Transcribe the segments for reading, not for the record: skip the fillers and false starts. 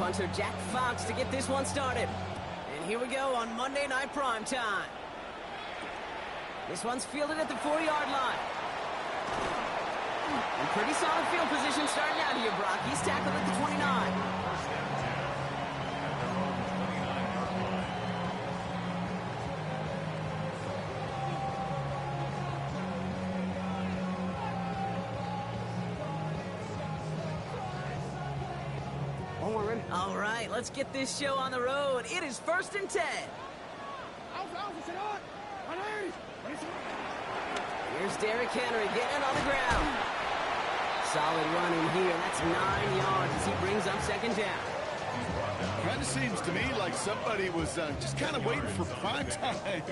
punter Jack Fox to get this one started. And here we go on Monday Night Prime Time. This one's fielded at the 40-yard line. And pretty solid field position starting out here, Brock. He's tackled at the 29. All right, let's get this show on the road. It is 1st and 10. Here's Derrick Henry getting on the ground. Solid run in here. That's 9 yards as he brings up 2nd down. Kind of seems to me like somebody was just kind of waiting for prime time.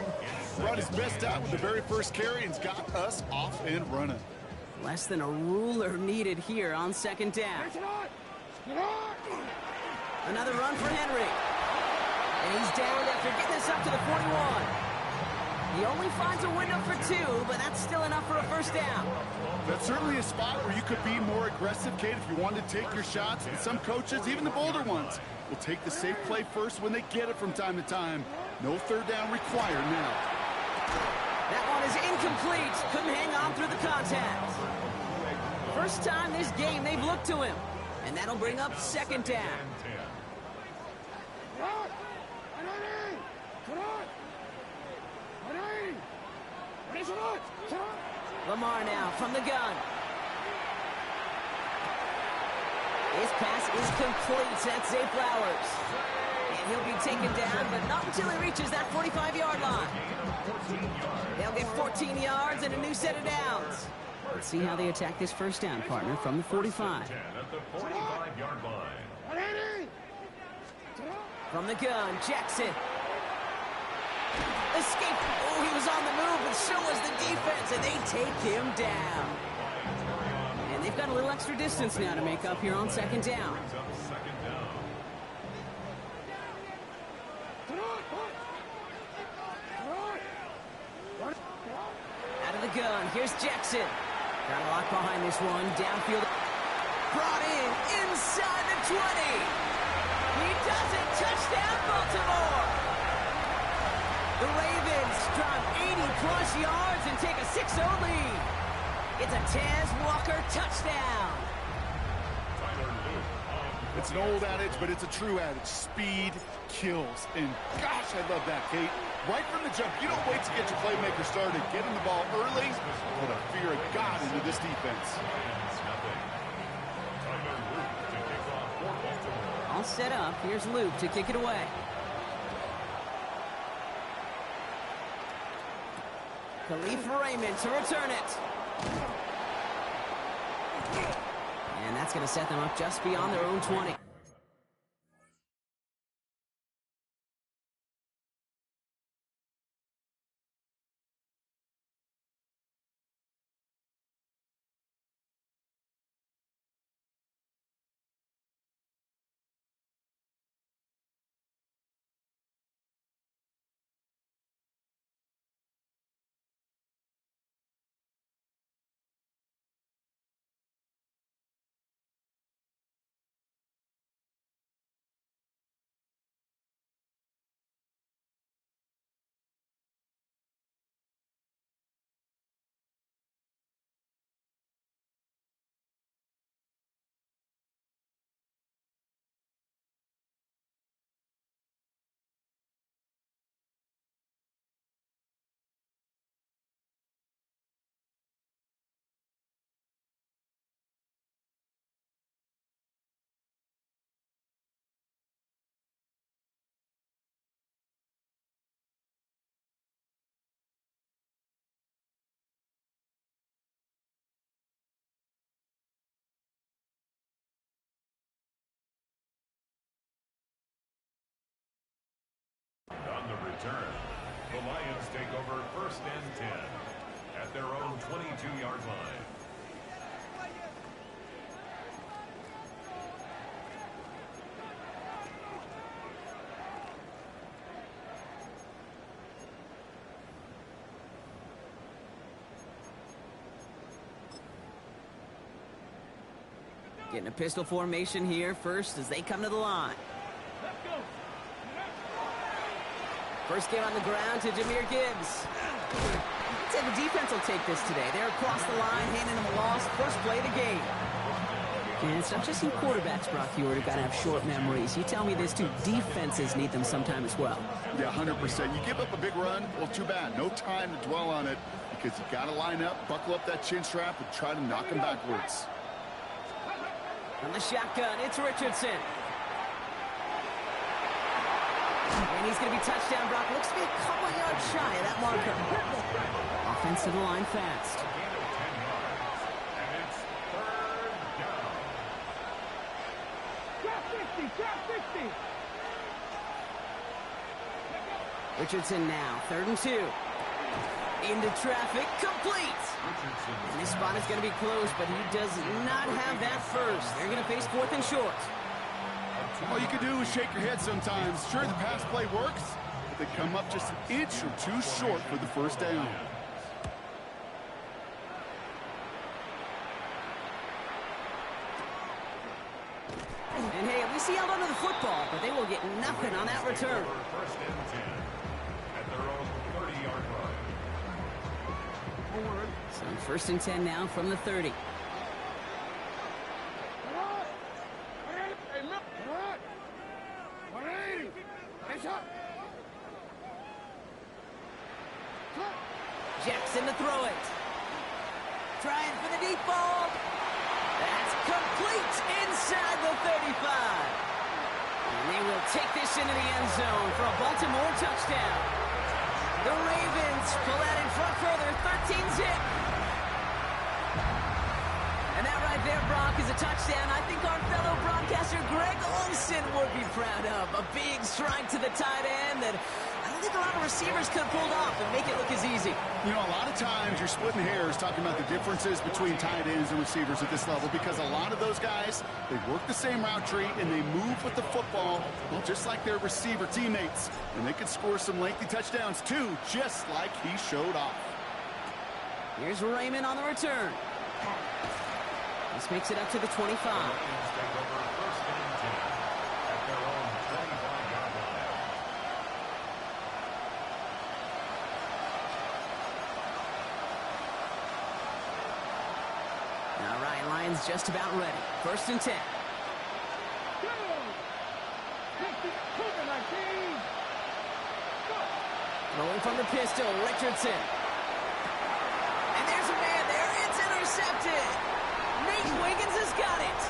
Brought his best out with the very first carry and's got us off and running. Less than a ruler needed here on 2nd down. Another run for Henry. And he's down after getting this up to the 41. He only finds a window for 2, but that's still enough for a 1st down. That's certainly a spot where you could be more aggressive, Kate, if you wanted to take your shots. And some coaches, even the bolder ones, will take the safe play first when they get it from time to time. No 3rd down required now. That one is incomplete. Couldn't hang on through the contact. First time this game they've looked to him. And that'll bring up 2nd down. Lamar now from the gun. His pass is complete. That's Zay Flowers. And he'll be taken down, but not until he reaches that 45-yard line. They'll get 14 yards and a new set of downs. Let's see how they attack this 1st down, partner, from the 45. At the 45-yard line. From the gun, Jackson. Escape. Oh, he was on the move, but so was the defense, and they take him down. And they've got a little extra distance now to make up here on 2nd down. Out of the gun, here's Jackson. Got a lock behind this one. Downfield. Brought in inside the 20. He does it. Touchdown, Baltimore. The Ravens drop 80-plus yards and take a 6-0 lead. It's a Taz Walker touchdown. It's an old adage, but it's a true adage. Speed kills. And gosh, I love that, Kate. Right from the jump, you don't wait to get your playmaker started. Getting the ball early, put a fear of God into this defense. All set up. Here's Luke to kick it away. Khalif Raymond to return it. And that's going to set them up just beyond their own 20. On the return, the Lions take over 1st and 10 at their own 22-yard line. Getting a pistol formation here first as they come to the line. First game on the ground to Jahmyr Gibbs. I'd say the defense will take this today. They're across the line, handing them a loss. First play of the game. And it's not just in quarterbacks, Brock, who got to have short memories. You tell me this, too. Defenses need them sometime as well. Yeah, 100%. You give up a big run, well, too bad. No time to dwell on it because you got to line up, buckle up that chin strap, and try to knock them backwards. On the shotgun, it's Richardson. And he's going to be touchdown, Brock. Looks to be a couple yards shy of that marker. Offense to the line fast. Richardson now, 3rd and 2. Into traffic, complete. And this spot is going to be close, but he does not have that first. They're going to face 4th and short. All you can do is shake your head sometimes. Sure, the pass play works, but they come up just an inch or two short for the first down. And hey, at least he held onto the football, but they will get nothing on that return. First and 10 at their own 30-yard line. So 1st and 10 now from the 30. Jackson to throw it. Trying for the deep ball. That's complete inside the 35. And they will take this into the end zone for a Baltimore touchdown. The Ravens pull out in front further, 13-zip. And that right there, Brock, is a touchdown I think our fellow broadcaster Greg Olsen would be proud of. A big strike to the tight end that I don't think a lot of receivers could have pulled off and make it look as easy. You know, a lot of times you're splitting hairs talking about the differences between tight ends and receivers at this level because a lot of those guys, they work the same route tree and they move with the football, well, just like their receiver teammates. And they can score some lengthy touchdowns too, just like he showed off. Here's Raymond on the return. This makes it up to the 25. All right, Lions just about ready. 1st and 10. Throwing from the pistol, Richardson. And there's a man there. It's intercepted. Nate Wiggins has got it.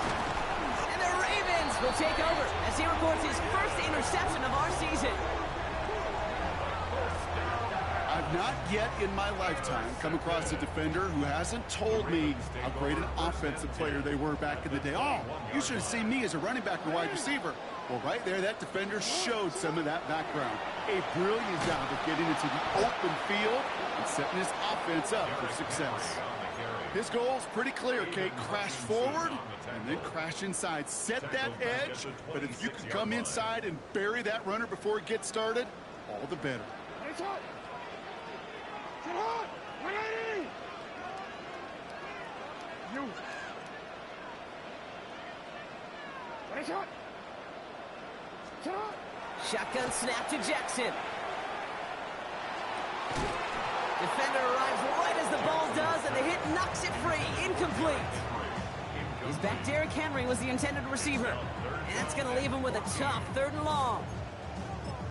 And the Ravens will take over as he records his first interception of our season. I've not yet in my lifetime come across a defender who hasn't told me how great an offensive player they were back in the day. Oh, you should have seen me as a running back or wide receiver. Well, right there, that defender showed some of that background. A brilliant job of getting into the open field and setting his offense up for success. His goal is pretty clear, Kate. Crash forward and then crash inside. Set that edge, but if you can come inside and bury that runner before it gets started, all the better. Shotgun snap to Jackson. Defender arrives right as the ball does, and the hit knocks it free. Incomplete. His back, Derrick Henry, was the intended receiver. And that's going to leave him with a tough 3rd and long.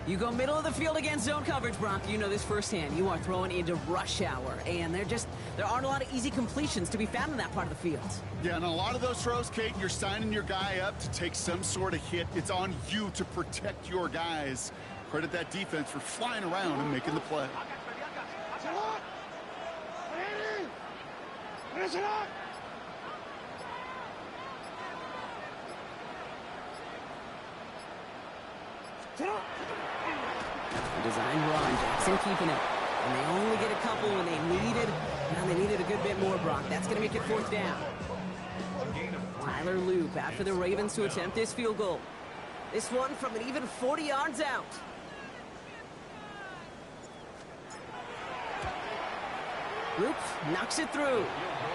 You go middle of the field against zone coverage, Brock. You know this firsthand. You are throwing into rush hour, and there aren't a lot of easy completions to be found in that part of the field. Yeah, and a lot of those throws, Kate, you're signing your guy up to take some sort of hit. It's on you to protect your guys. Credit that defense for flying around and making the play. Design run, Jackson keeping it. And they only get a couple when they needed a good bit more, Brock. That's going to make it 4th down. Tyler Loop after the Ravens to attempt this field goal. This one from an even 40 yards out. Loop knocks it through.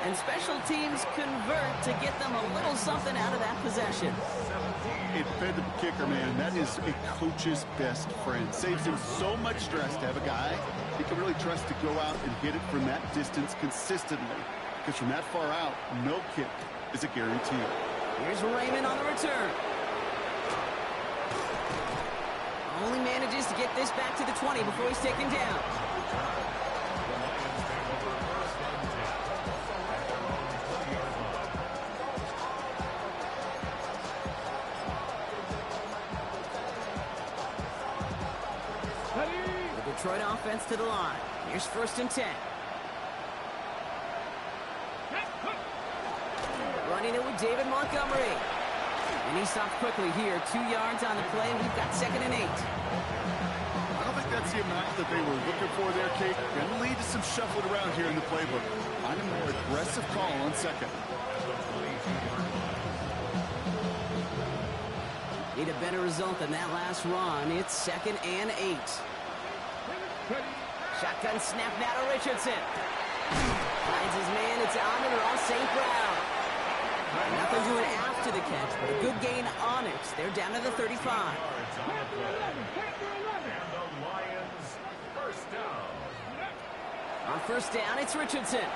And special teams convert to get them a little something out of that possession. A defensive kicker, man, that is a coach's best friend. Saves him so much stress to have a guy he can really trust to go out and hit it from that distance consistently. Because from that far out, no kick is a guarantee. Here's Raymond on the return. Only manages to get this back to the 20 before he's taken down. The Detroit offense to the line. Here's 1st and 10. Running it with David Montgomery. And he stops quickly here. 2 yards on the play. We've got 2nd and 8. I don't think that's the amount that they were looking for there, Kate. Going to lead to some shuffling around here in the playbook. Find a more aggressive call on 2nd. Need a better result than that last run. It's 2nd and 8. Shotgun snap now to Richardson. Finds his man. It's Amon-Ra St. Brown. Nothing doing after the catch, but a good gain on it. They're down to the 35. On 1st down, it's Richardson.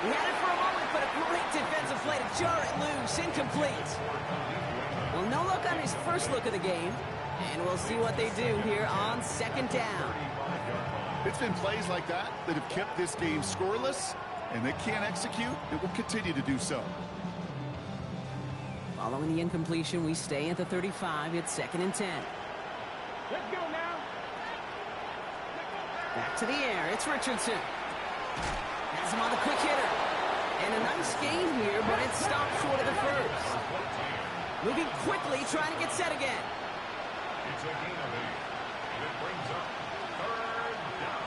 He had it for a moment, but a great defensive play to jar it loose. Incomplete. Well, no look on his first look of the game. And we'll see what they do here on 2nd down. It's been plays like that that have kept this game scoreless, and they can't execute. It will continue to do so. Following the incompletion, we stay at the 35. It's 2nd and 10. Let's go now. Back to the air. It's Richardson. Has him on the quick hitter. And a nice gain here, but it stopped short of the first. Moving quickly, trying to get set again. It's a gain of 8. And it brings up 3rd down.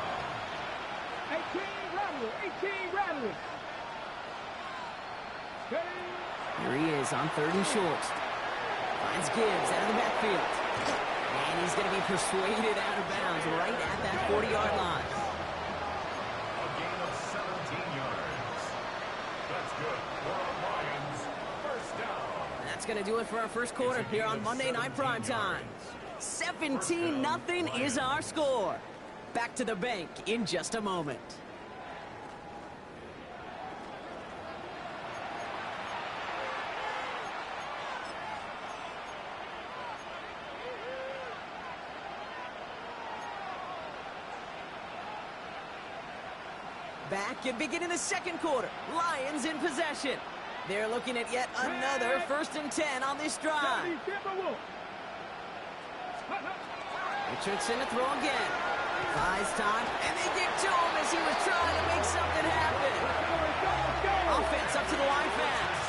18 rattling. Here he is on 3rd and short. Finds Gibbs out of the backfield. And he's going to be persuaded out of bounds right at that 40-yard line. A gain of 17 yards. That's good for the Lions. 1st down. That's going to do it for our first quarter here on Monday Night Primetime. 17-0 is our score. Back to the bank in just a moment. Back and beginning the 2nd quarter. Lions in possession. They're looking at yet another 1st and 10 on this drive. Richardson to throw again. Buys time, and they get to him as he was trying to make something happen. Offense up to the line fast.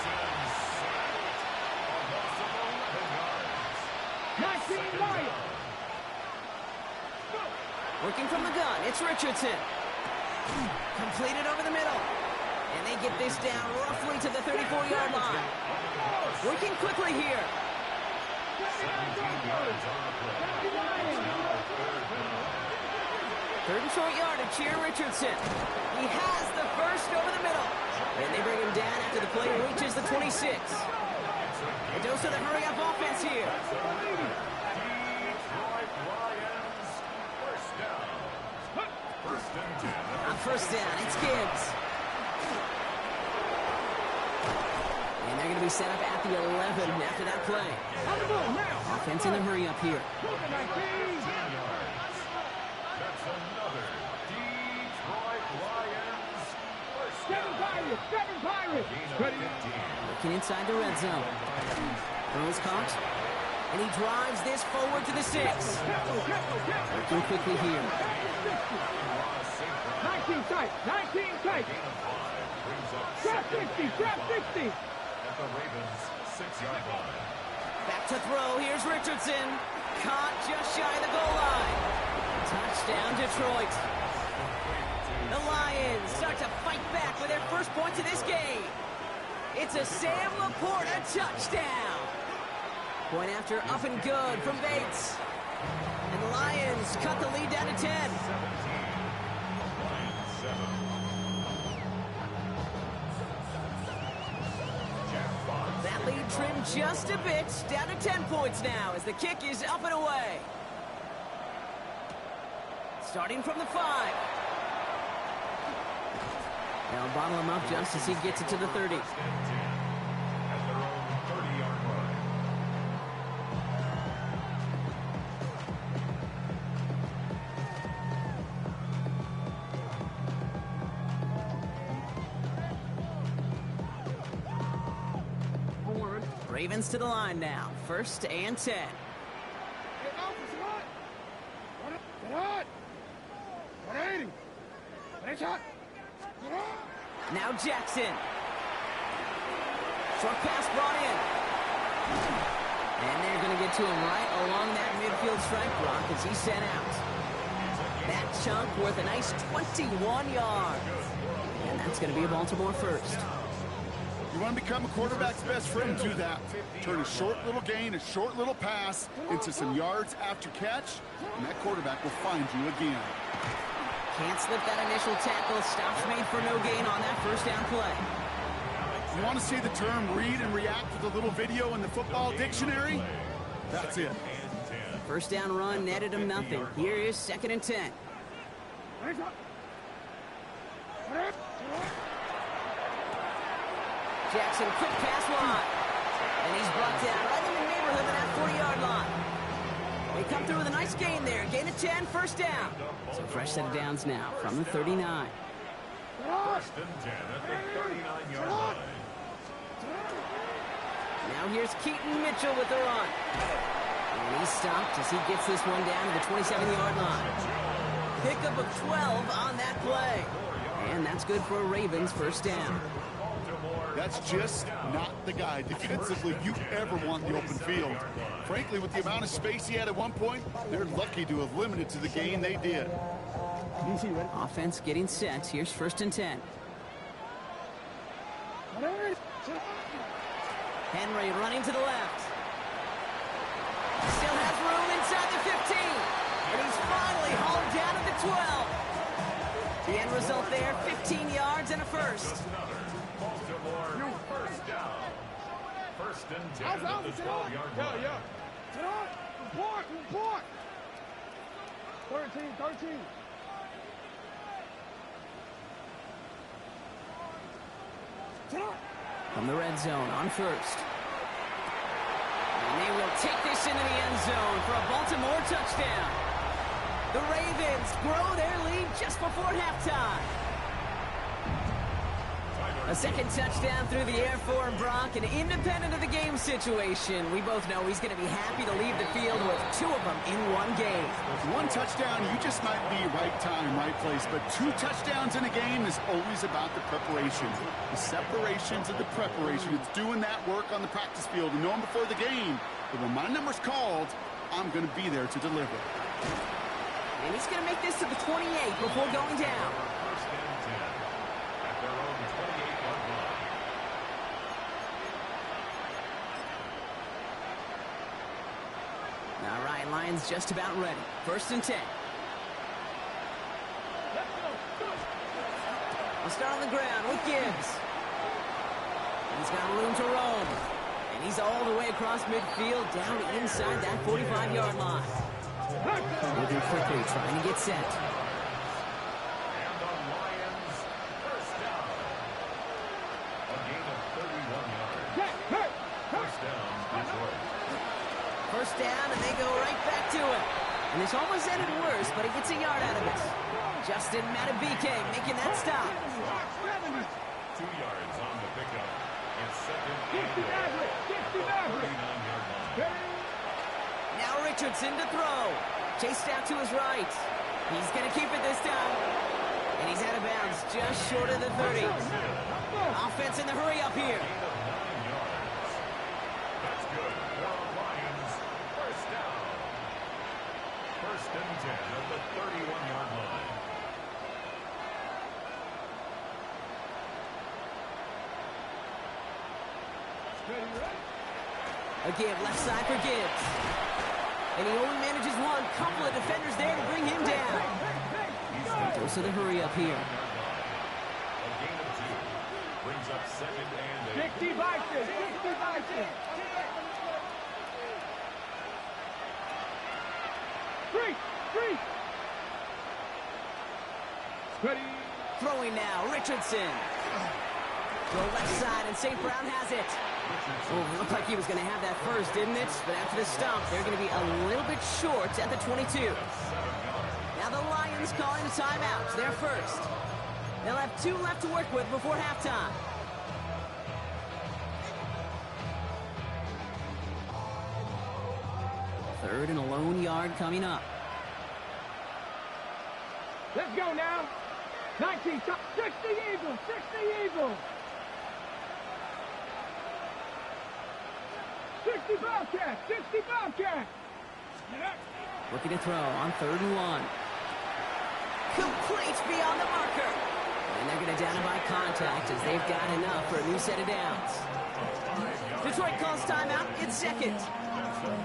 19 Lions. Working from the gun, it's Richardson. Completed over the middle. And they get this down roughly to the 34-yard line. Working quickly here. 3rd and short yardage here, Richardson. He has the first over the middle. And they bring him down after the play reaches the 26. A dose of the hurry-up offense here. On 1st down, it's Gibbs. And they're going to be set up at the 11 after that play. Offense in the hurry-up here. That's another Detroit Lions. 7 Pirates. Looking inside the red zone. Throws caught. And he drives this forward to the 6. Working quickly here. 19 tight. Trap 60. At the Ravens' 6-yard line. Back to throw. Here's Richardson. Caught just shy of the goal line. Touchdown, Detroit. The Lions start to fight back with their first points of this game. It's a Sam Laporta touchdown. Point after up and good from Bates. And the Lions cut the lead down to 10. trimmed just a bit. Down to 10 points now as the kick is up and away. Starting from the 5. They'll bottle him up just as he gets it to the 30. At their own 30-yard line. Ravens to the line now. 1st and 10. Now Jackson. Short pass brought in. And they're going to get to him right along that midfield strike block as he's sent out. That chunk worth a nice 21 yards. And that's going to be a Baltimore first. You want to become a quarterback's best friend, do that. Turn a short little gain, a short little pass into some yards after catch, and that quarterback will find you again. Can't slip that initial tackle. Stops made for no gain on that first down play. You want to see the term read and react with a little video in the football dictionary? That's it. First down run netted him nothing. Here is 2nd and 10. Jackson, quick pass wide. And he's brought down right in the neighborhood of that 40-yard line. They come through with a nice gain there. Gain of 10, first down. So fresh set of downs now from the 39. First and 10 at the 39-yard line. Now here's Keaton Mitchell with the run. And he's stopped as he gets this one down to the 27-yard line. Pickup of 12 on that play. And that's good for a Ravens first down. That's just not the guy defensively you ever want in the open field. Frankly, with the amount of space he had at one point, they're lucky to have limited to the gain they did. Offense getting set. Here's 1st and 10. Henry running to the left. Still has room inside the 15. And he's finally hauled down at the 12. The end result there, 15 yards and a first. Baltimore first down. 1st and 10 at the 12-yard line. Report. 13. From the red zone on 1st. And they will take this into the end zone for a Baltimore touchdown. The Ravens grow their lead just before halftime. A second touchdown through the air for Brock, and independent of the game situation, we both know he's going to be happy to leave the field with 2 of them in one game. One touchdown, you just might be right time, right place, but 2 touchdowns in a game is always about the preparation. The separations of the preparation. It's doing that work on the practice field and knowing before the game that when my number's called, I'm going to be there to deliver. And he's going to make this to the 28 before going down. First and 10 at their own 28-yard line. All right, Lions just about ready. 1st and 10. We'll start on the ground with Gibbs. He's got room to roam. And he's all the way across midfield down inside that 45-yard line. Moving quickly, trying to get set. And the Lions first down. A gain of 31 yards. First down, Detroit. First down, and they go right back to it. And this almost ended worse, but he gets a yard out of it. Justin Matabike making that stop. 2 yards on the pickup. It's 2nd and 39-yard line. Now Richardson to throw. Chased out to his right. He's going to keep it this time. And he's out of bounds just short of the 30. Offense in the hurry up here. Gain of 9 yards. That's good for the Lions. First down. 1st and 10 at the 31-yard line. A give left side for Gibbs. And he only manages one. Couple of defenders there to bring him down. Goes to the hurry up here. A gain of 2 brings brings up second and 8. 60 by 6. 60 by 6. 3. Ready. Throwing now, Richardson. Go left side, and St. Brown has it. Oh, it looked like he was going to have that first, didn't it? But after the stomp, they're going to be a little bit short at the 22. Now the Lions calling a timeout. They're first. They'll have 2 left to work with before halftime. Third and a lone yard coming up. Let's go now. 19. 60 Eagles. 60 Eagles. 60 Bobcats. 60 Bobcats. Looking to throw on 3rd and 1. Complete beyond the marker. And they're going to down it by contact as they've got enough for a new set of downs. Detroit calls timeout. It's second.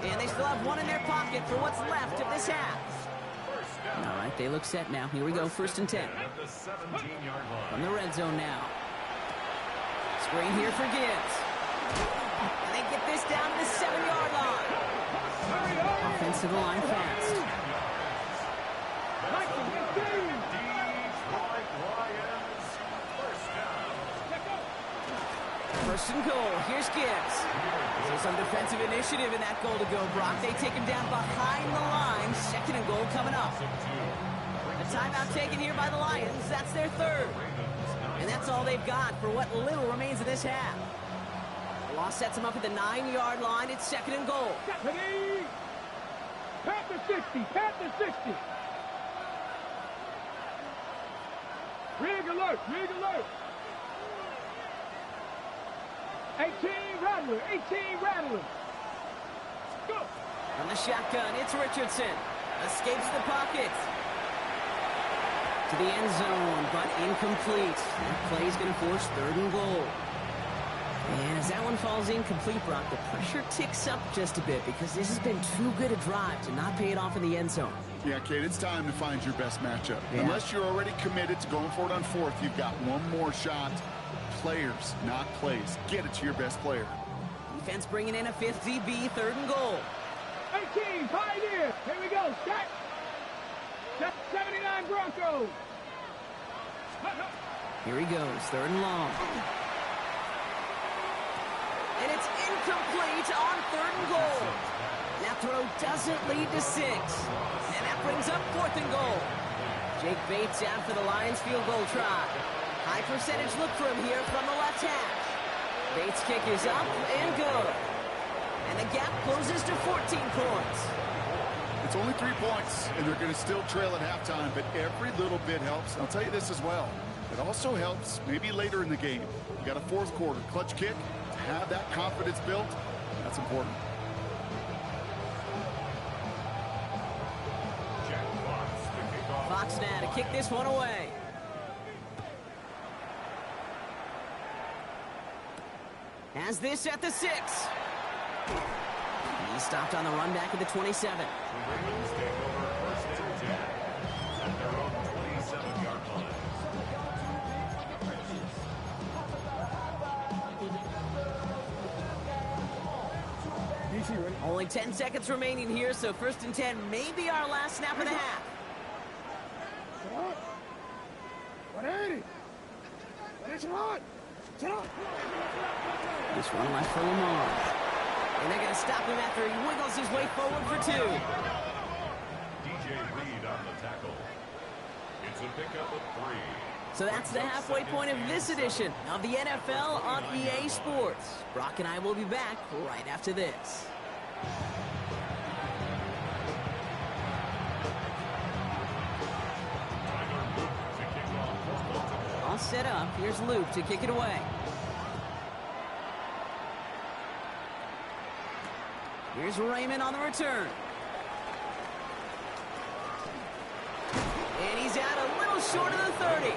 And they still have 1 in their pocket for what's left of this half. All right, they look set now. Here we go, 1st and 10. From the red zone now. Screen here for Gibbs. And they get this down to the 7-yard line. Offensive line fast. First and goal. Here's Gibbs. So some defensive initiative in that goal to go, Brock. They take him down behind the line. 2nd and goal coming up. A timeout taken here by the Lions. That's their 3rd. And that's all they've got for what little remains of this half. The loss sets them up at the 9-yard line. It's 2nd and goal. Pat the 60. Pat the 60. Rig alert. Rig alert. 18 Rattler. 18 Rattler. Go. From the shotgun, it's Richardson. Escapes the pocket. To the end zone, but incomplete. That play's going to force 3rd and goal. And as that one falls incomplete, Brock, the pressure ticks up just a bit because this has been too good a drive to not pay it off in the end zone. Yeah, Kate, it's time to find your best matchup. Yeah. Unless you're already committed to going for it on 4th, you've got 1 more shot. Players, not plays. Get it to your best player. Defense bringing in a 5th DB, 3rd and goal. 18 Pioneer. Here we go. Set. 79 Broncos. Here he goes, 3rd and long. And it's incomplete on 3rd and goal. That throw doesn't lead to 6. And that brings up 4th and goal. Jake Bates out for the Lions field goal try. High percentage look for him here from the left hash. Bates' kick is up and good. And the gap closes to 14 points. It's only 3 points, and they're going to still trail at halftime, but every little bit helps. I'll tell you this as well. It also helps maybe later in the game. You got a 4th quarter clutch kick. To have that confidence built, that's important. Fox now to kick this one away. Has this at the 6. He stopped on the run back at the 27. Only 10 seconds remaining here, so 1st and 10 may be our last snap of the half. 180. This one left for Lamar. And they're going to stop him after he wiggles his way forward for 2. DJ Reed on the tackle. It's a pickup of 3. So that's the halfway point of this edition of the NFL on EA Sports. Brock and I will be back right after this. All set up. Here's Luke to kick it away. Here's Raymond on the return. And he's out a little short of the 30.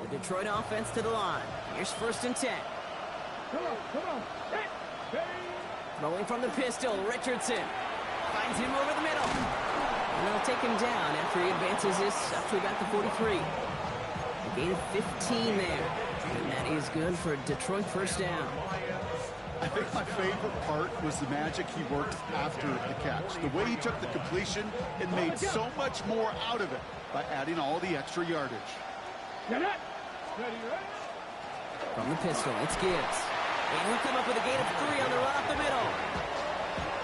The Detroit offense to the line. Here's 1st and 10. Come on. Hey. Throwing from the pistol, Richardson finds him over the middle. And they'll take him down after he advances this up to about the 43. A gain of 15 there. And that is good for a Detroit first down. I think my favorite part was the magic he worked after the catch. The way he took the completion and made so much more out of it by adding all the extra yardage. From the pistol, it's Gibbs. And he'll come up with a gain of 3 on the run up the middle.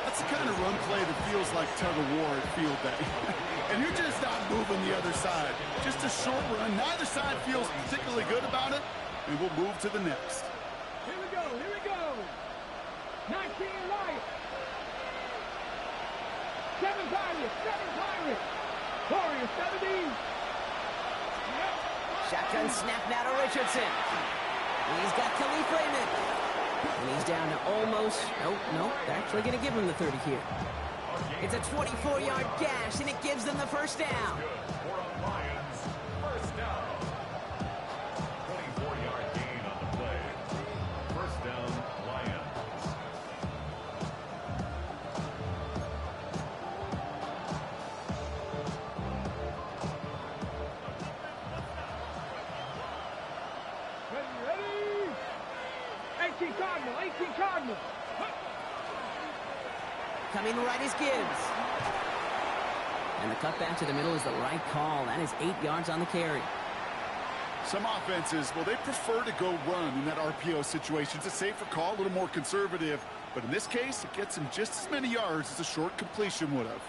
That's the kind of run play that feels like tug-of-war at field day. And you're just not moving the other side. Just a short run. Neither side feels particularly good about it. And we'll move to the next. Here we go, here we go. 19 Lions. 7 Pirates, 7 Pirates. Warriors, 17. Shotgun snap now to Richardson. He's got Khalif Raymond. And he's down to almost, nope, they're actually going to give him the 30 here. It's a 24-yard gash, and it gives them the first down. Lions, first down. 24-yard gain on the play. First down, Lions. Ready? 18 Cardinal, 18 Cardinal. Coming right is Gibbs. And the cutback to the middle is the right call. That is 8 yards on the carry. Some offenses, well, they prefer to go run in that RPO situation. It's a safer call, a little more conservative. But in this case, it gets him just as many yards as a short completion would have.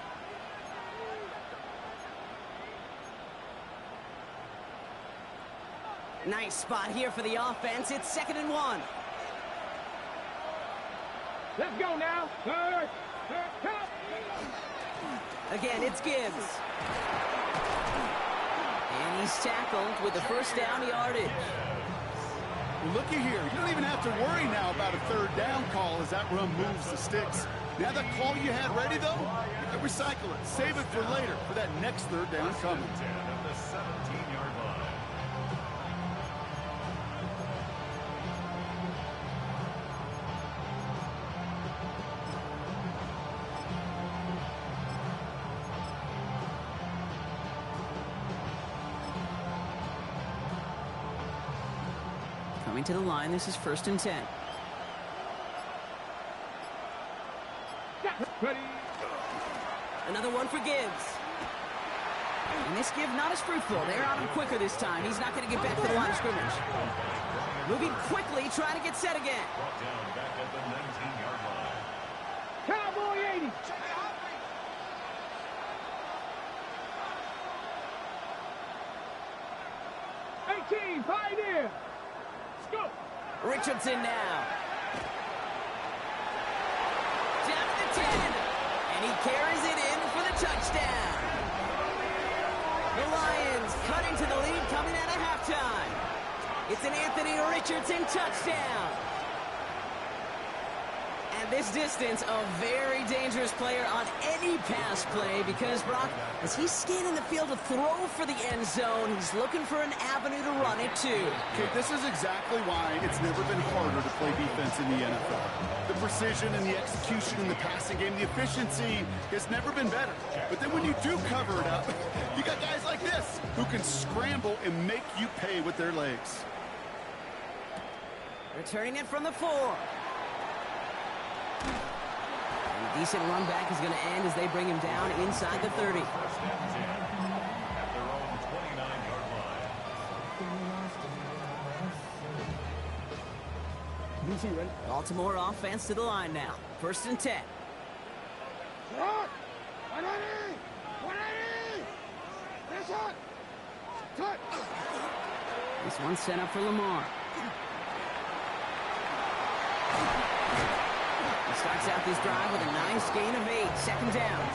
Nice spot here for the offense. It's 2nd and 1. Let's go now. Third, cut. Again, it's Gibbs. And he's tackled with the first down yardage. Well, looky here. You don't even have to worry now about a third down call as that run moves the sticks. Now that call you had ready, though, you can recycle it. Save it for later for that next third down coming. 10 at the 17-yard line. Coming to the line, this is 1st and 10. Ready. Another one for Gibbs. And this give not as fruitful. They're on him quicker this time. He's not going to get back to the line of scrimmage. Moving quickly, trying to get set again. Brought down back at the 19-yard line. Cowboy 80. Pioneer. Let's go. Richardson now. Down to the 10. And he carries it in for the touchdown. The Lions cutting to the lead coming out of halftime. It's an Anthony Richardson touchdown. And this distance, a very dangerous player on any pass play because, Brock, as he's scanning the field to throw for the end zone, he's looking for an avenue to run it to. Okay, this is exactly why it's never been harder to play defense in the NFL. The precision and the execution in the passing game, the efficiency has never been better. But then when you do cover it up, you got guys like this who can scramble and make you pay with their legs. Returning it from the 4. And a decent run back is going to end as they bring him down inside the 30. First and 10 at their own 29-yard line. Baltimore offense to the line now. 1st and 10. Shot. 180. 180. That's it. Cut. This one's set up for Lamar. He starts out this drive with a nice gain of 8. 2nd down.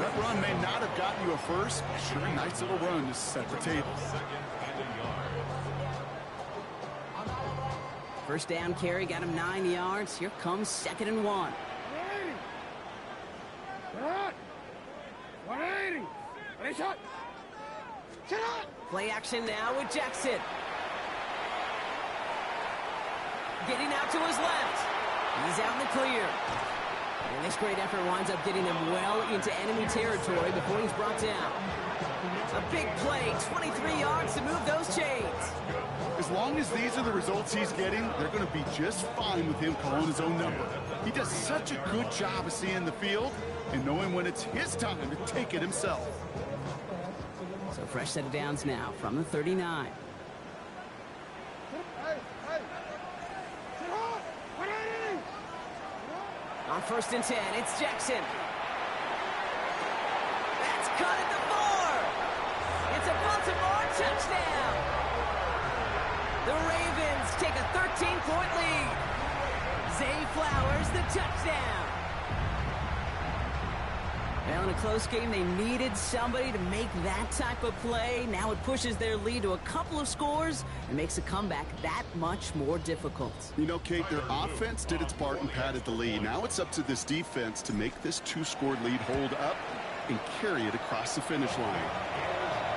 That run may not have gotten you a first, but sure a nice little run to set the table. Second and a yard. First down carry got him 9 yards. Here comes 2nd and 1. 180. Shot. 180. Ready, shot. Shot. Play action now with Jackson. Getting out to his left. He's out in the clear. And this great effort winds up getting him well into enemy territory before he's brought down. A big play, 23 yards to move those chains. As long as these are the results he's getting, they're going to be just fine with him calling his own number. He does such a good job of seeing the field and knowing when it's his time to take it himself. So fresh set of downs now from the 39. On 1st and 10, it's Jackson. That's caught at the 4. It's a Baltimore touchdown. The Ravens take a 13-point lead. Zay Flowers, the touchdown. Well, in a close game, they needed somebody to make that type of play. Now it pushes their lead to a couple of scores and makes a comeback that much more difficult. You know, Kate, their offense did its part and padded the lead. Now it's up to this defense to make this 2-score lead hold up and carry it across the finish line.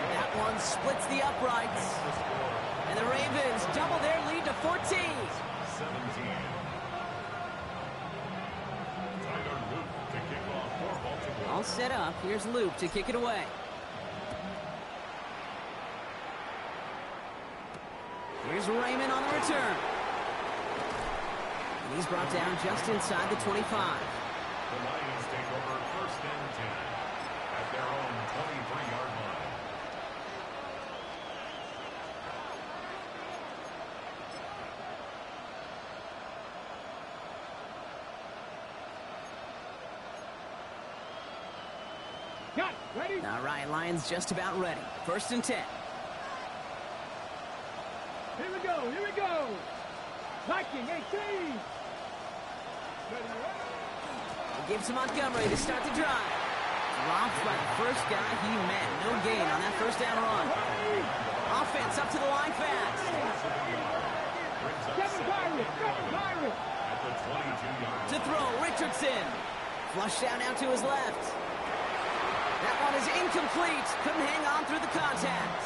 That one splits the uprights. And the Ravens double their lead to 14. 17. All set up. Here's Luke to kick it away. Here's Raymond on the return. And he's brought down just inside the 25. The Lions take over 1st and 10 at their own 23-yard line. Got it. Ready? All right, Lions just about ready. 1st and 10. Here we go. Here we go. Viking 18. Ready? He gives to Montgomery to start the drive. Dropped by the first guy he met. No gain on that 1st down run. Offense up to the line fast. Seven Pirates. At the 22-yard To throw, Richardson. Flushed out now to his left. That one is incomplete. Couldn't hang on through the contact.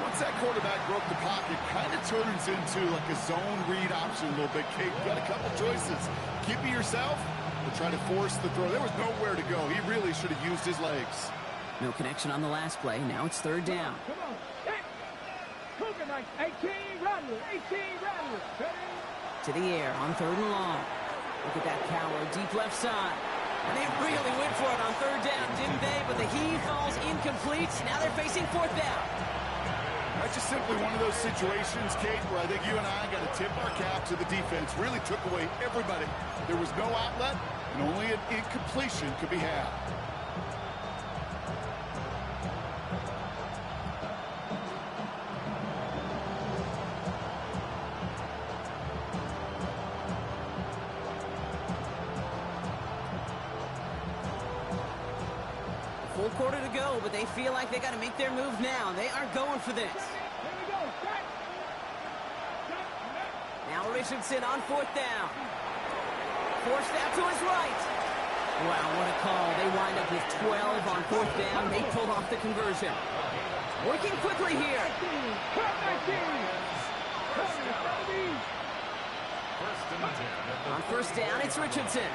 Once that quarterback broke the pocket, kind of turns into like a zone read option a little bit. Kate, you got a couple choices. Keep it yourself or try to force the throw. There was nowhere to go. He really should have used his legs. No connection on the last play. Now it's 3rd down. Come on. Hey. Cougar Knights 18 Rattler. 18 Rattler. Ready? To the air on 3rd and long. Look at that power deep left side. And they really went for it on 3rd down, didn't they? But the heave falls incomplete. Now they're facing 4th down. That's just simply one of those situations, Kate, where I think you and I got to tip our cap to the defense. Really took away everybody. There was no outlet, and only an incompletion could be had. Full quarter to go, but they feel like they got to make their move now. They are going for this. Here we go. Set. Now Richardson on 4th down. Forced out to his right. Wow, what a call. They wind up with 12 on 4th down. They pull off the conversion. Working quickly here. 1st and 10. On 1st down, it's Richardson.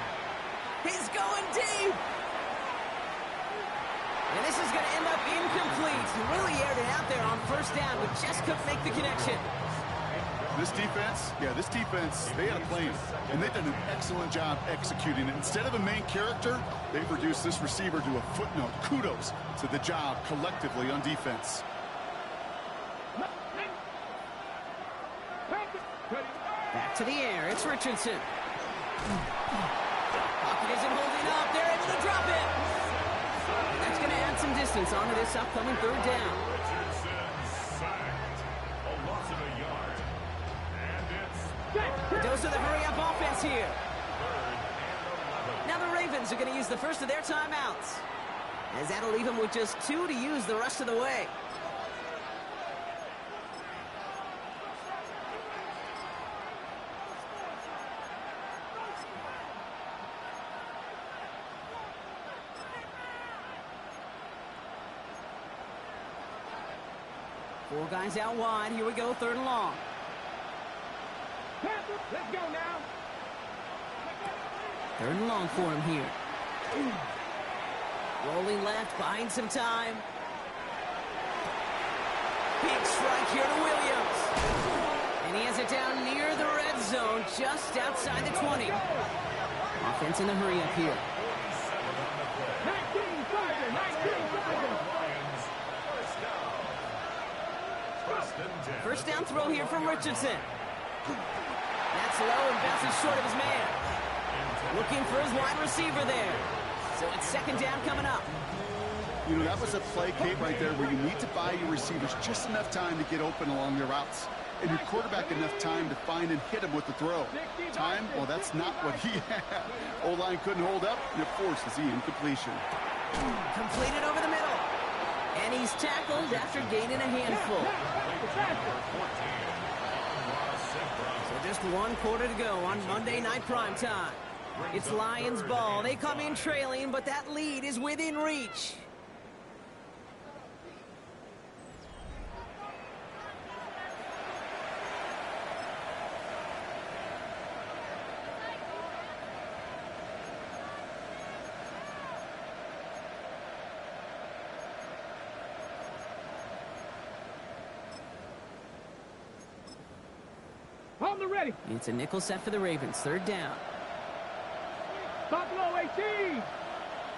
He's going deep. And this is going to end up incomplete. He really aired it out there on 1st down, but just couldn't make the connection. This defense, they had a plan, and they've done an excellent job executing it. Instead of a main character, they've reduced this receiver to a footnote. Kudos to the job collectively on defense. Back to the air, it's Richardson. Pocket isn't holding up, they're able to drop it. And that's going to add some distance onto this upcoming 3rd down. Richardson sacked. A loss of a yard. And it's A dose of the hurry-up offense here. 3rd and 11. Now the Ravens are going to use the first of their timeouts, as that'll leave them with just 2 to use the rest of the way. Four guys out wide. Here we go, 3rd and long. Let's go now. Third and long for him here. Rolling left, buying some time. Big strike here to Williams. And he has it down near the red zone, just outside the 20. Offense in the hurry up here. 19 First down throw here from Richardson. That's low and bounces short of his man. Looking for his wide receiver there. So it's second down coming up. You know, that was a play, Kate, right there where you need to buy your receivers just enough time to get open along their routes. And your quarterback enough time to find and hit him with the throw. Time? Well, that's not what he had. O-line couldn't hold up, and it forces the incompletion. Completed over the middle. And he's tackled after gaining a handful. So just 1 quarter to go on Monday Night Primetime. It's Lions ball. They come in trailing, but that lead is within reach. On the ready. It's a nickel set for the Ravens. Third down. Top low, 18.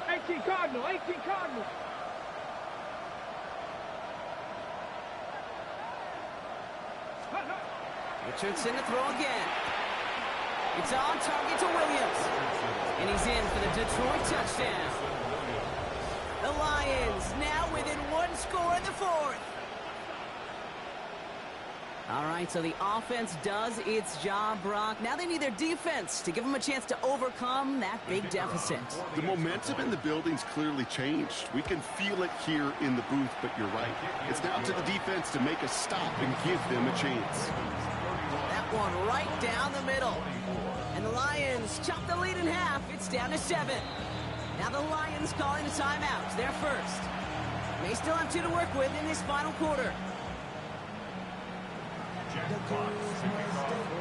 18 Cardinal, 18 Cardinal. Richardson to throw again. It's on target to Williams. And he's in for the Detroit touchdown. The Lions now within 1 score in the fourth. All right, so the offense does its job, Brock. Now they need their defense to give them a chance to overcome that big deficit. The momentum in the building's clearly changed. We can feel it here in the booth, but you're right. It's now to the defense to make a stop and give them a chance. That one right down the middle. And the Lions chop the lead in half. It's down to 7. Now the Lions calling a timeout. They're first. They still have 2 to work with in this final quarter.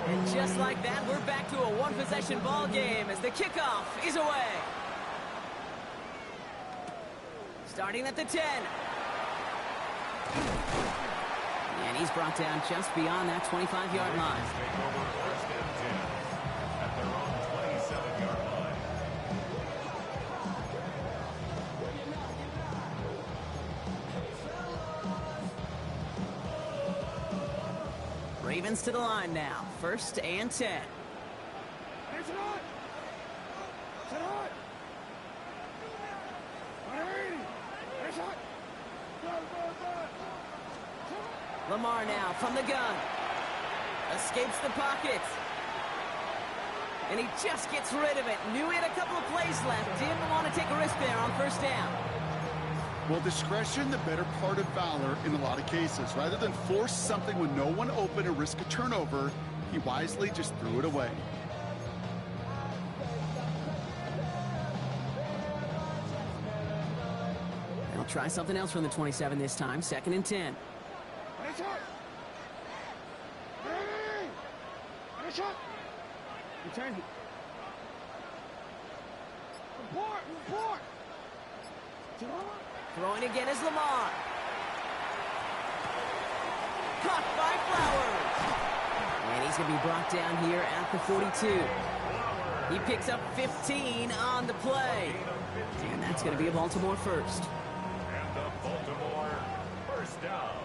And just like that, we're back to a one-possession ball game as the kickoff is away. Starting at the 10. And he's brought down just beyond that 25-yard line. at their own 27-yard line. Ravens to the line now. First and 10. It's on. It's on. 180. It's on. Lamar now from the gun. Escapes the pocket. And he just gets rid of it. Knew he had a couple of plays left. Didn't want to take a risk there on first down. Well, discretion, the better part of valor in a lot of cases. Rather than force something with no one open and risk a turnover, he wisely just threw it away. They'll try something else from the 27 this time. Second and 10. It's on. It's on. Return it. Report. Throwing again is Lamar. Caught by Flowers. And he's going to be brought down here at the 42. He picks up 15 on the play. And that's going to be a Baltimore first. And the Baltimore first down.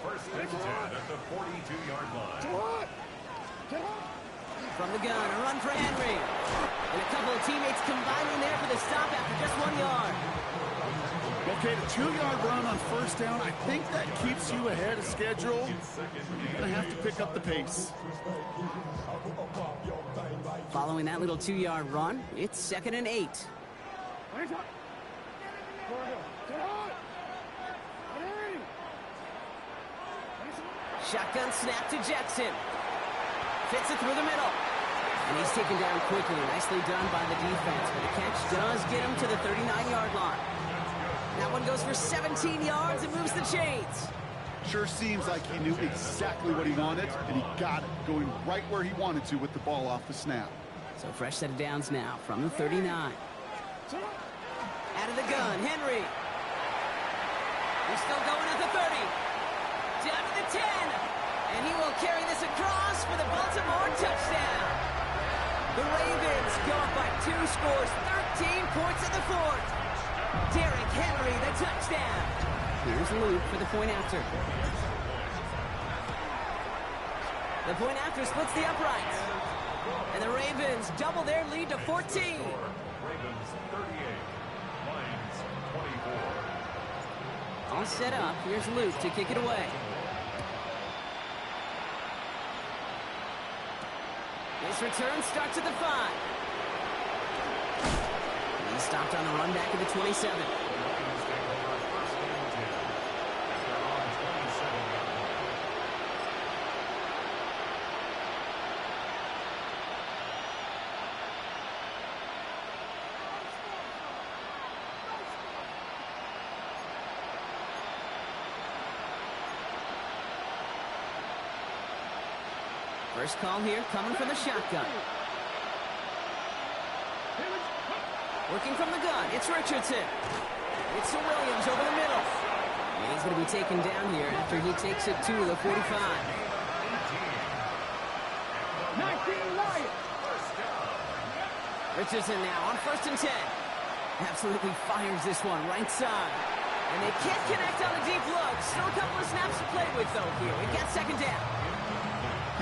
First and 10 at the 42-yard line. From the gun, a run for Henry. And a couple of teammates combining there for the stop after just 1 yard. Okay, the 2-yard run on first down, I think that keeps you ahead of schedule. You're going to have to pick up the pace. Following that little 2-yard run, it's second and 8. Shotgun snap to Jackson. Fits it through the middle. And he's taken down quickly. Nicely done by the defense. But the catch does get him to the 39-yard line. That one goes for 17 yards and moves the chains. Sure seems like he knew exactly what he wanted, and he got it, going right where he wanted to with the ball off the snap. So fresh set of downs now from the 39. Out of the gun, Henry. He's still going at the 30. Down to the 10. And he will carry this across for the Baltimore touchdown. The Ravens go up by 2 scores, 13 points in the fourth. Derrick Henry, the touchdown. Here's Luke for the point after. The point after splits the uprights. And the Ravens double their lead to 14. Ravens 38, Lions 24. All set up. Here's Luke to kick it away. This return starts at the 5. He's stopped on the run back at the 27. Lions take over first and 10 at their own 27-yard line. First call here coming from the shotgun. Working from the gun, it's Richardson. It's to Williams over the middle. And he's going to be taken down here after he takes it to the 45. 19 Lions. Richardson now on first and 10. Absolutely fires this one right side. And they can't connect on the deep look. Still a couple of snaps to play with, though, here. We got second down.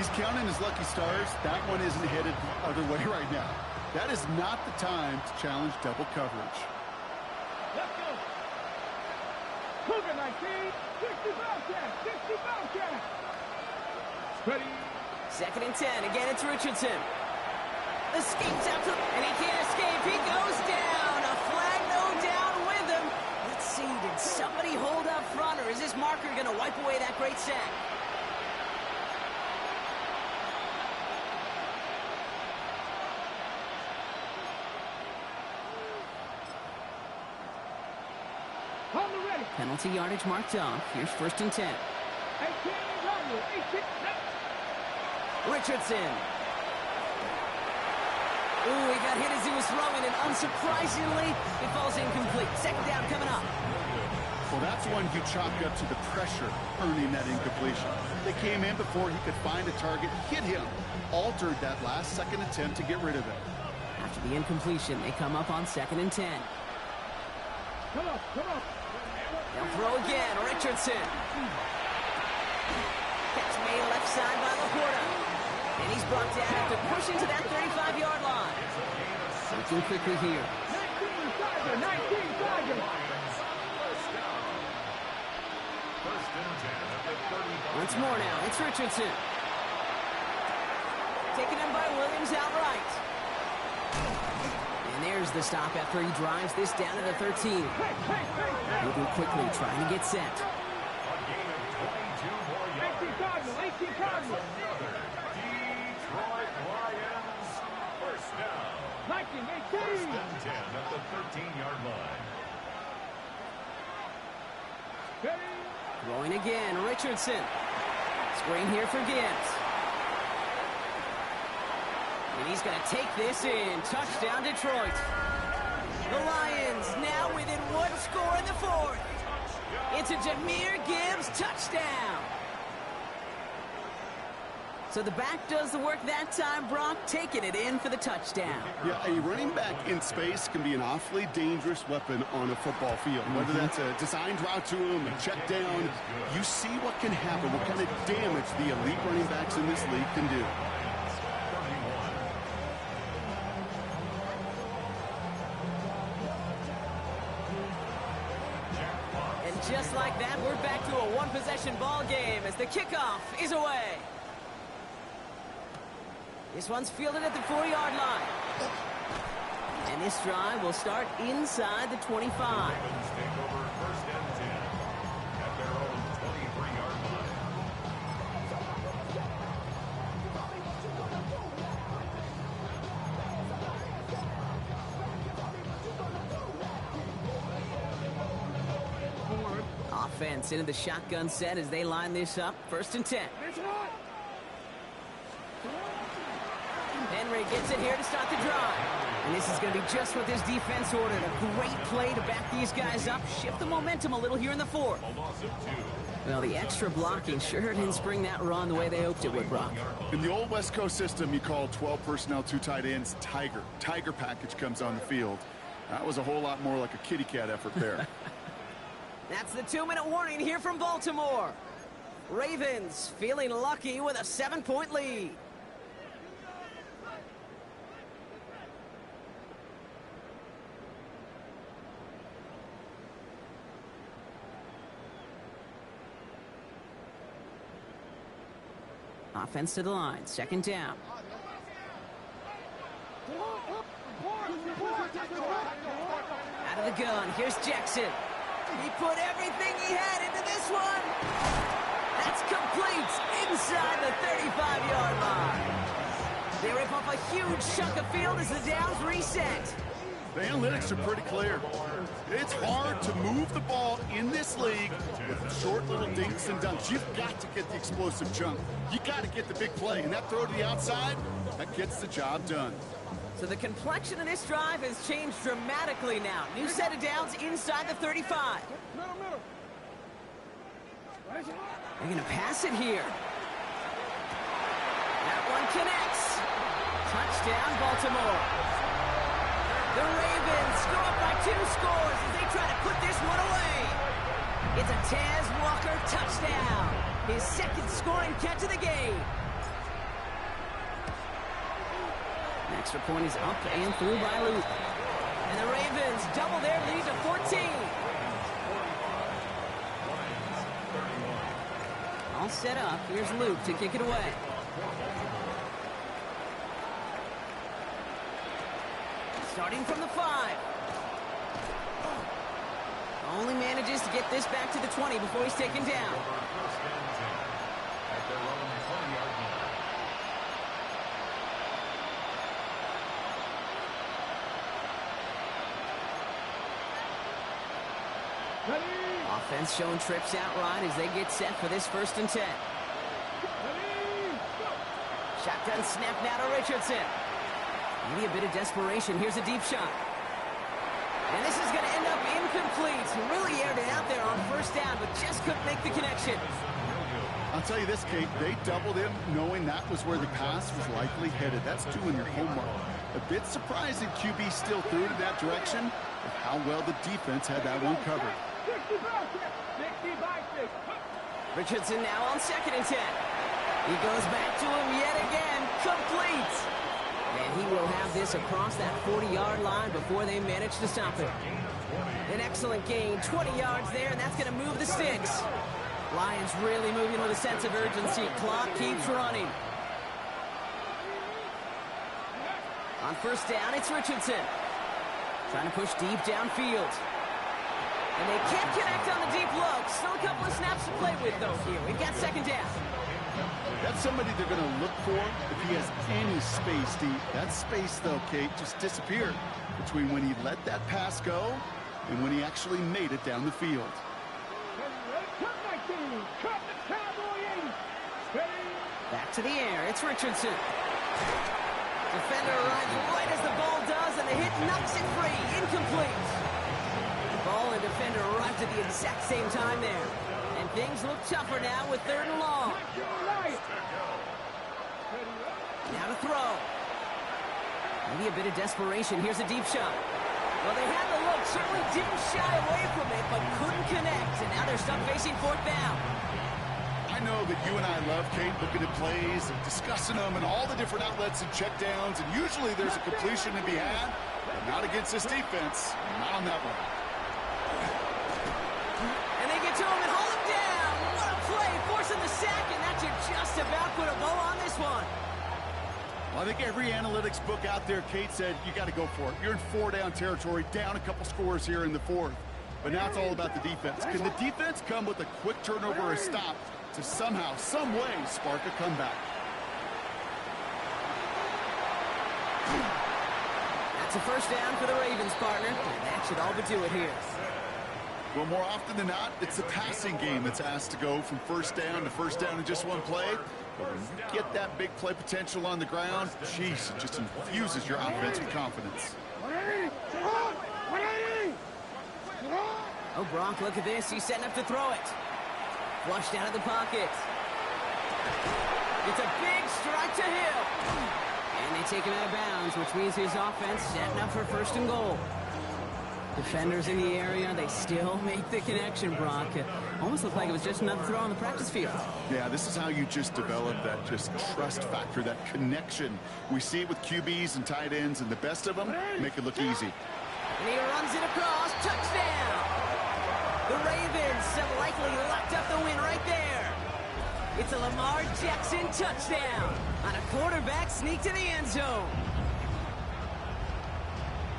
He's counting his lucky stars. That one isn't headed the other way right now. That is not the time to challenge double coverage. Let's go. Cougar 19. 60 Bobcat. 60 Bobcat. Ready. Second and 10. Again, it's Richardson. Escapes out to... And he can't escape. He goes down. A flag no down with him. Let's see. Did somebody hold up front, or is this marker going to wipe away that great sack? On the ready. Penalty yardage marked off. Here's first and 10. 18 Romney. 18. Richardson. Ooh, he got hit as he was throwing, and unsurprisingly, it falls incomplete. Second down coming up. Well, that's one you chalk up to the pressure earning that incompletion. They came in before he could find a target, hit him, altered that last second attempt to get rid of it. After the incompletion, they come up on second and 10. Come on, come on. They'll throw again. Richardson. Catch made left side by Laporta. And he's brought down after pushing to that 35-yard line. Working quickly here. 19 Tiger. 19 Tiger. First and 10 at the 35. Once more now. It's Richardson. Taken in by Williams outright. And there's the stop after he drives this down to the 13. Moving quickly, trying to get set. A gain of 22 more yards. 18 Cardinal. 18 Cardinal. Another Detroit Lions first down. 19. First 18. and 10 at the 13-yard line. Ready. Throwing again. Richardson. Screen here for Gibbs. And he's going to take this in. Touchdown, Detroit. The Lions now within 1 score in the fourth. It's a Jahmyr Gibbs touchdown. So the back does the work that time, Brock, taking it in for the touchdown. Yeah, a running back in space can be an awfully dangerous weapon on a football field. Whether that's a designed route to him, a check down, you see what can happen, what kind of damage the elite running backs in this league can do. And just like that, we're back to a one-possession ball game as the kickoff is away. This one's fielded at the 4-yard line. And this drive will start inside the 25. Ravens take over first and 10 at their own 23-yard line. Offense into the shotgun set as they line this up. First and 10. This one. And Henry gets it here to start the drive. And this is going to be just what this defense ordered. A great play to back these guys up, shift the momentum a little here in the fourth. Well, the extra blocking sure didn't spring that run the way they hoped it would, Brock. In the old West Coast system, you call 12 personnel, 2 tight ends, Tiger. Tiger package comes on the field. That was a whole lot more like a kitty cat effort there. That's the 2-minute warning here from Baltimore. Ravens feeling lucky with a 7-point lead. Offense to the line, 2nd down. Out of the gun, here's Jackson. He put everything he had into this one. That's complete inside the 35-yard line. They rip off a huge chunk of field as the downs reset. The analytics are pretty clear. It's hard to move the ball in this league with short little dinks and dunks. You've got to get the explosive jump. You got to get the big play. And that throw to the outside, that gets the job done. So the complexion of this drive has changed dramatically now. New set of downs inside the 35. They're going to pass it here. That one connects. Touchdown, Baltimore. The Ravens go up by 2 scores as they try to put this one away. It's a Taz Walker touchdown. His 2nd scoring catch of the game. The extra point is up and through by Luke. And the Ravens double their lead to 14. All set up. Here's Luke to kick it away. Starting from the 5. Only manages to get this back to the 20 before he's taken down. Offense showing trips out right as they get set for this 1st and 10. Shotgun snap now to Richardson. Maybe a bit of desperation. Here's a deep shot. And this is going to end up incomplete. Really aired it out there on 1st down, but just couldn't make the connection. I'll tell you this, Kate. They doubled him knowing that was where the pass was likely headed. That's doing your homework. A bit surprising QB still threw it in that direction, but how well the defense had that one covered. Richardson now on 2nd and 10. He goes back to him yet again. Complete. And he will have this across that 40-yard line before they manage to stop it. An excellent gain, 20 yards there, and that's going to move the sticks. Lions really moving with a sense of urgency. Clock keeps running. On 1st down, it's Richardson. Trying to push deep downfield. And they can't connect on the deep look. Still a couple of snaps to play with, though, here. We've got 2nd down. That's somebody they're going to look for if he has any space deep. That space, though, Kate, just disappeared between when he let that pass go and when he actually made it down the field. Back to the air. It's Richardson. Defender arrives right as the ball does, and the hit knocks it free. Incomplete. Ball and defender arrived at the exact same time there. And things look tougher now with 3rd and long. Now to throw. Maybe a bit of desperation. Here's a deep shot. Well, they had the look. Certainly didn't shy away from it, but couldn't connect. And now they're stuck facing 4th down. I know that you and I love, Kate, looking at plays and discussing them and all the different outlets and checkdowns, and usually there's a completion to be had, but not against this defense. Not on that one. And they get to him and haul him down. What a play, forcing the sack, and that should just about put a bow on this one. Well, I think every analytics book out there, Kate, said you got to go for it. You're in 4-down territory, down a couple scores here in the 4th. But now it's all about the defense. Can the defense come with a quick turnover or stop to somehow, some way, spark a comeback? That's a 1st down for the Ravens, partner. And that should all but do it here. Well, more often than not, it's the passing game that's asked to go from first down to first down in just one play. But when you get that big play potential on the ground, jeez, it just infuses your offense with confidence. Oh, Brock, look at this. He's setting up to throw it. Flushed out of the pocket. It's a big strike to Hill. And they take him out of bounds, which means his offense setting up for first and goal. Defenders in the area, they still make the connection, Brock. It almost looked like it was just another throw on the practice field. Yeah, this is how you just develop that just trust factor, that connection. We see it with QBs and tight ends, and the best of them make it look easy. And he runs it across. Touchdown! The Ravens have likely locked up the win right there. It's a Lamar Jackson touchdown on a quarterback sneak to the end zone.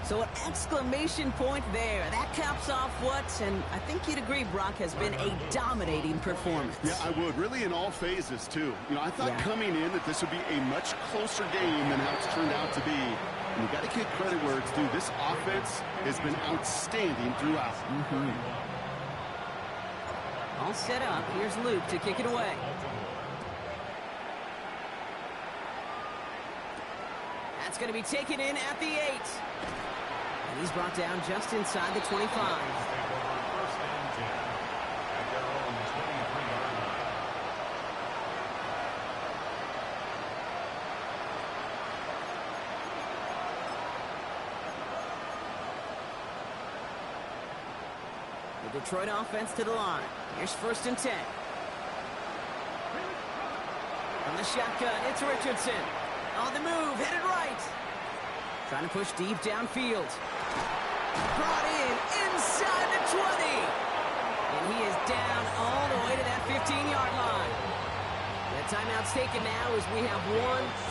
So an exclamation point there. That caps off what, and I think you'd agree, Brock, has been a dominating performance. Yeah, I would. Really in all phases, too. You know, I thought coming in that this would be a much closer game than how it's turned out to be. And you got to give credit where it's due. This offense has been outstanding throughout. All set up. Here's Luke to kick it away. That's going to be taken in at the 8. And he's brought down just inside the 25. First and 10 at their own 23-yard line. The Detroit offense to the line. Here's first and 10. From the shotgun, it's Richardson. On the move, headed right. Trying to push deep downfield. Brought in inside the 20. And he is down all the way to that 15-yard line. The timeout's taken now as we have 1,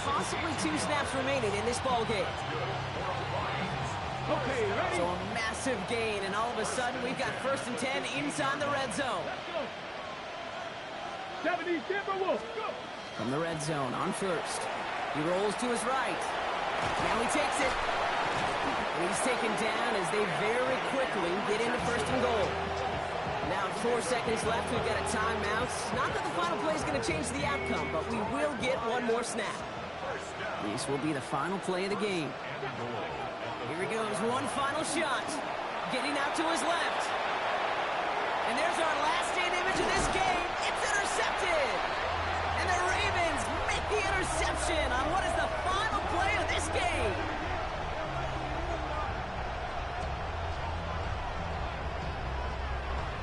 possibly 2 snaps remaining in this ball game. Okay, ready? So a massive gain, and all of a sudden we've got first and 10 inside the red zone. Let's go. 70 Timberwolves, go. From the red zone on first. He rolls to his right. Now he takes it. And he's taken down as they very quickly get into first and goal. Now 4 seconds left. We've got a timeout. Not that the final play is going to change the outcome, but we will get one more snap. This will be the final play of the game. Here he goes. One final shot. Getting out to his left. And there's our last-stand image of this game. It's intercepted. And the Ravens make the interception on what is the final play of this game.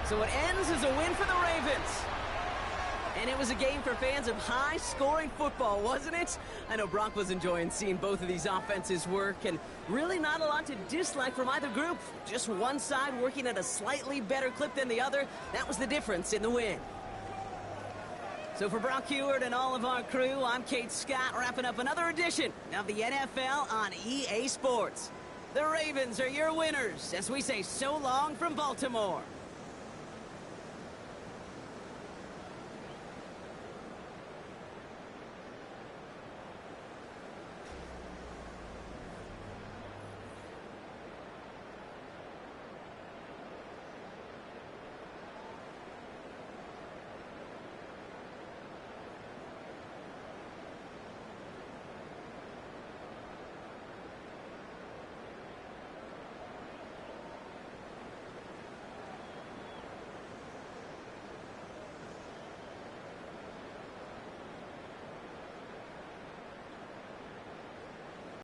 So it ends as a win for the Ravens. And it was a game for fans of high-scoring football, wasn't it? I know Brock was enjoying seeing both of these offenses work, and really not a lot to dislike from either group. Just one side working at a slightly better clip than the other. That was the difference in the win. So for Brock Heward and all of our crew, I'm Kate Scott, wrapping up another edition of the NFL on EA Sports. The Ravens are your winners as we say so long from Baltimore.